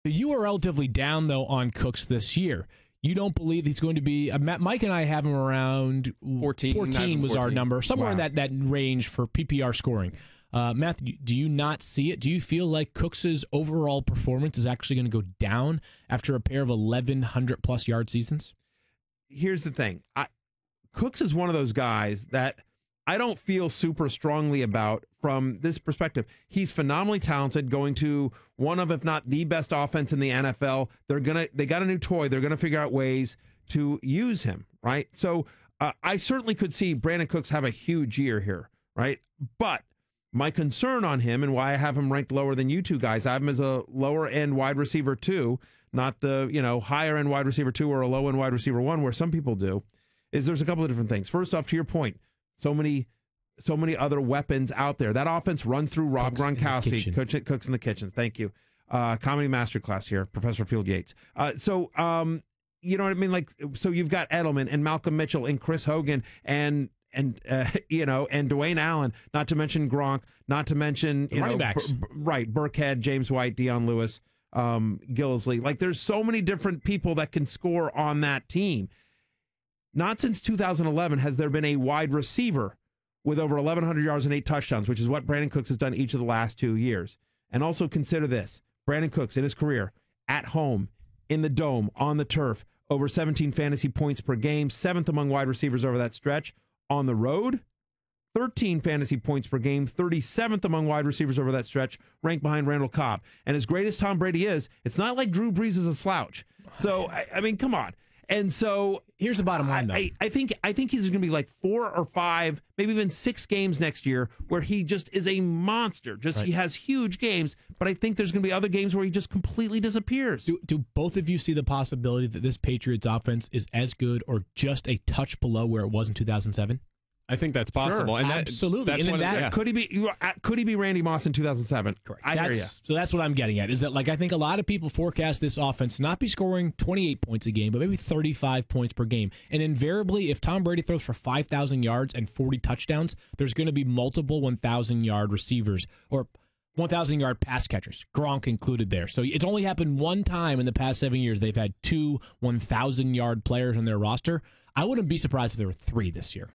You were relatively down, though, on Cooks this year. You don't believe he's going to be Mike and I have him around 14 was our number, somewhere in that range for PPR scoring. Matthew, do you not see it? Do you feel like Cooks's overall performance is actually going to go down after a pair of 1,100-plus yard seasons? Here's the thing. Cooks is one of those guys that I don't feel super strongly about from this perspective. He's phenomenally talented, going to one of, if not the best offense in the NFL. They got a new toy. They're going to figure out ways to use him, right? So I certainly could see Brandin Cooks have a huge year here, right? But my concern on him and why I have him ranked lower than you two guys, I have him as a lower end wide receiver 2, not the higher end wide receiver 2 or a low end wide receiver 1, where some people do, is there's a couple of different things. First off, to your point, so many other weapons out there. That offense runs through Rob Gronkowski, Cooks in the kitchen. Thank you. Comedy masterclass here, Professor Field Yates. You know what I mean? Like, so you've got Edelman and Malcolm Mitchell and Chris Hogan and Dwayne Allen, not to mention Gronk, not to mention running backs. Burkhead, James White, Deion Lewis, Gillisley. Like, there's so many different people that can score on that team. Not since 2011 has there been a wide receiver with over 1,100 yards and 8 touchdowns, which is what Brandin Cooks has done each of the last 2 years. And also consider this. Brandin Cooks, in his career, at home, in the dome, on the turf, over 17 fantasy points per game, 7th among wide receivers over that stretch. On the road, 13 fantasy points per game, 37th among wide receivers over that stretch, ranked behind Randall Cobb. And as great as Tom Brady is, it's not like Drew Brees is a slouch. So, I mean, come on. And so here's the bottom line, though. I think he's going to be like 4 or 5, maybe even 6 games next year where he just is a monster. He has huge games, but I think there's going to be other games where he just completely disappears. Do both of you see the possibility that this Patriots offense is as good or just a touch below where it was in 2007? I think that's possible. Sure, and absolutely. Could he be Randy Moss in 2007? Correct. I hear you. So that's what I'm getting at, is that, like, I think a lot of people forecast this offense not be scoring 28 points a game, but maybe 35 points per game. And invariably, if Tom Brady throws for 5,000 yards and 40 touchdowns, there's going to be multiple 1,000-yard receivers or 1,000-yard pass catchers, Gronk included there. So it's only happened one time in the past 7 years. They've had 2 1,000-yard players on their roster. I wouldn't be surprised if there were 3 this year.